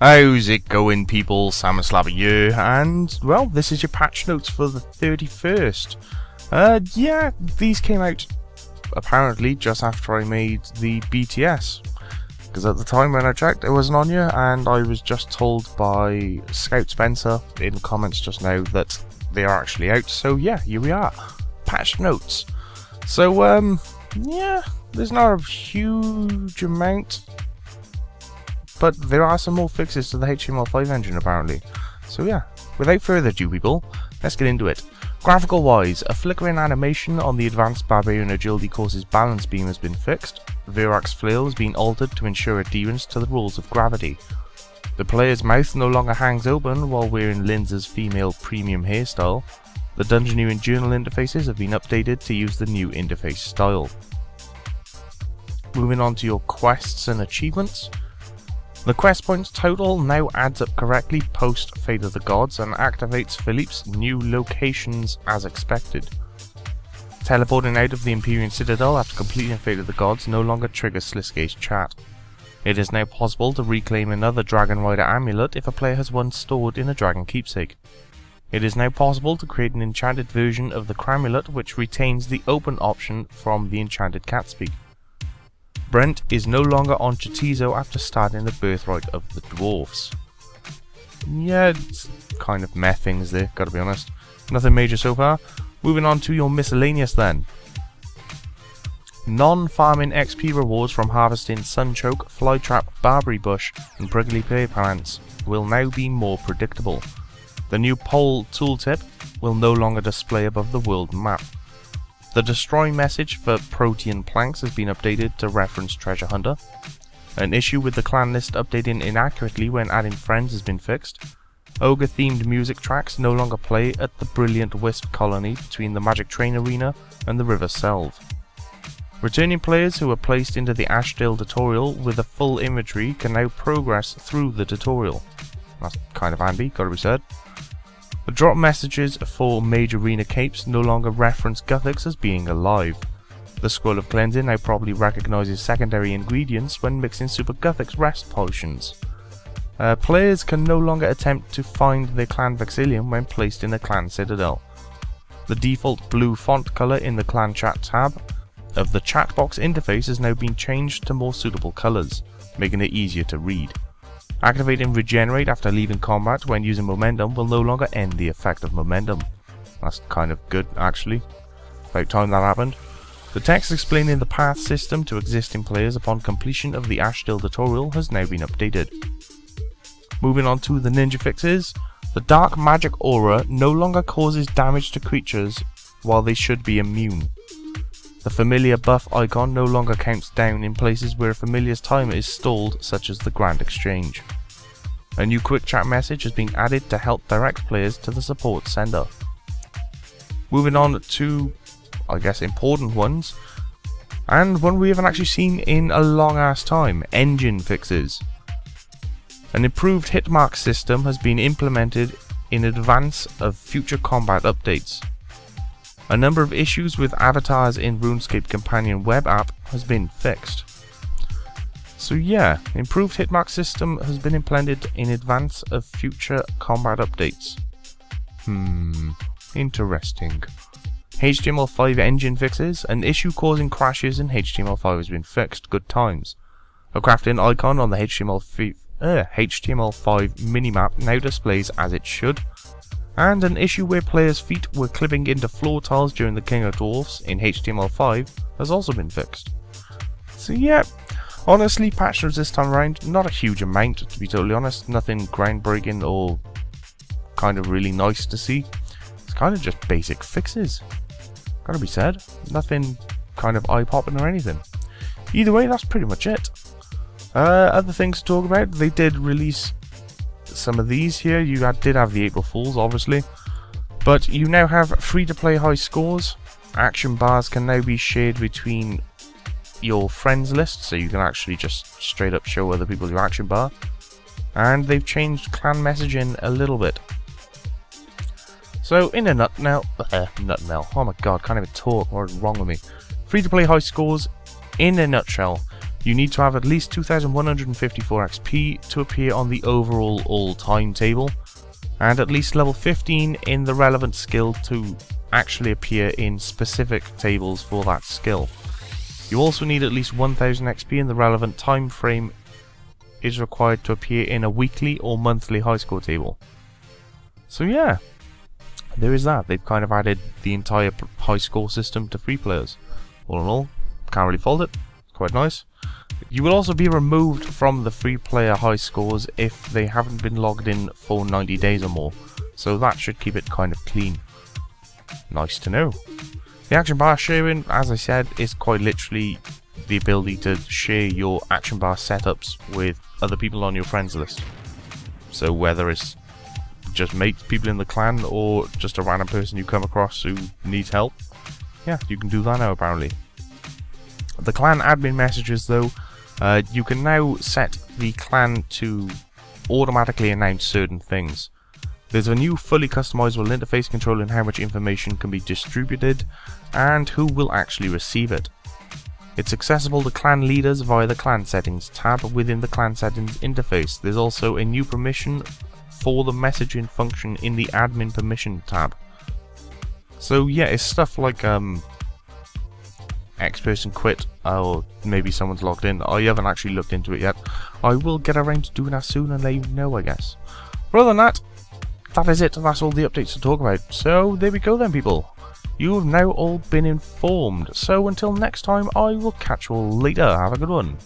How's it going, people? Sam and Slabber here, and well, this is your patch notes for the 31st. Yeah, these came out apparently just after I made the BTS, because at the time when I checked it wasn't on here, and I was just told by Scout Spencer in the comments just now that they are actually out. So yeah, here we are, patch notes. So yeah, there's not a huge amount, but there are some more fixes to the HTML5 engine apparently. So yeah, without further ado, people, let's get into it. Graphical wise, a flickering animation on the advanced Barbarian Agility course's balance beam has been fixed. Virak's flail has been altered to ensure adherence to the rules of gravity. The player's mouth no longer hangs open while wearing Linza's female premium hairstyle. The Dungeoneering journal interfaces have been updated to use the new interface style. Moving on to your quests and achievements. The quest points total now adds up correctly post Fate of the Gods and activates Philippe's new locations as expected. Teleporting out of the Empyrean Citadel after completing Fate of the Gods no longer triggers Sliske's chat. It is now possible to reclaim another Dragon Rider amulet if a player has one stored in a Dragon Keepsake. It is now possible to create an enchanted version of the Cramulet which retains the open option from the enchanted Catspeak. Brent is no longer on Chatizo after starting the Birthright of the Dwarfs. Yeah, it's kind of meh things there, gotta be honest. Nothing major so far. Moving on to your miscellaneous then. Non-farming XP rewards from harvesting Sunchoke, Flytrap, Barberry Bush and Prickly Pear Plants will now be more predictable. The new pole tooltip will no longer display above the world map. The destroy message for Protean planks has been updated to reference Treasure Hunter. An issue with the clan list updating inaccurately when adding friends has been fixed. Ogre themed music tracks no longer play at the Brilliant Wisp colony between the Magic Train Arena and the River Selv. Returning players who were placed into the Ashdale tutorial with a full inventory can now progress through the tutorial. That's kind of handy, gotta be said. The drop messages for Mage Arena capes no longer reference Guthix as being alive. The Scroll of Cleansing now probably recognises secondary ingredients when mixing Super Guthix rest potions. Players can no longer attempt to find their clan Vexillium when placed in a clan citadel. The default blue font colour in the clan chat tab of the chat box interface has now been changed to more suitable colours, making it easier to read. Activating Regenerate after leaving combat when using momentum will no longer end the effect of momentum. That's kind of good actually. About time that happened. The text explaining the path system to existing players upon completion of the Ashdale tutorial has now been updated. Moving on to the ninja fixes. The dark magic aura no longer causes damage to creatures while they should be immune. The familiar buff icon no longer counts down in places where a familiar's timer is stalled, such as the Grand Exchange. A new quick chat message has been added to help direct players to the support sender. Moving on to, I guess, important ones, and one we haven't actually seen in a long ass time, engine fixes. An improved hitmark system has been implemented in advance of future combat updates. A number of issues with avatars in Runescape companion web app has been fixed. So yeah, improved hitmark system has been implemented in advance of future combat updates. Interesting. HTML5 engine fixes. An issue causing crashes in HTML5 has been fixed. Good times. A crafting icon on the HTML5 minimap now displays as it should. And an issue where players' feet were clipping into floor tiles during the King of Dwarfs in HTML5 has also been fixed. So yeah, honestly, patch notes this time around, not a huge amount to be totally honest, nothing groundbreaking or kind of really nice to see. It's kind of just basic fixes, gotta be said, nothing kind of eye-popping or anything. Either way, that's pretty much it. Other things to talk about, they did release some of these here. You did have the April Fools obviously, but you now have free to play high scores. Action bars can now be shared between your friends list, so you can actually just straight up show other people your action bar, and they've changed clan messaging a little bit. So in a nutshell, oh my god, can't even talk, what is wrong with me? Free to play high scores, in a nutshell, You need to have at least 2154 XP to appear on the overall all-time table, and at least level 15 in the relevant skill to actually appear in specific tables for that skill. You also need at least 1000 XP in the relevant time frame is required to appear in a weekly or monthly high score table. So yeah, there is that. They've kind of added the entire high score system to free players. All in all, can't really fault it. Quite nice. You will also be removed from the free player high scores if they haven't been logged in for 90 days or more. So that should keep it kind of clean. Nice to know. The action bar sharing, as I said, is quite literally the ability to share your action bar setups with other people on your friends list. So whether it's just mates, people in the clan, or just a random person you come across who needs help, yeah, you can do that now apparently. The clan admin messages though, you can now set the clan to automatically announce certain things. There's a new fully customizable interface controlling how much information can be distributed and who will actually receive it. It's accessible to clan leaders via the clan settings tab within the clan settings interface. There's also a new permission for the messaging function in the admin permission tab. So yeah, it's stuff like X person quit, or maybe someone's logged in. I haven't actually looked into it yet. I will get around to doing that soon and let you know, I guess. But other than that, that is it. That's all the updates to talk about. So there we go then, people. You have now all been informed. So until next time, I will catch you all later. Have a good one.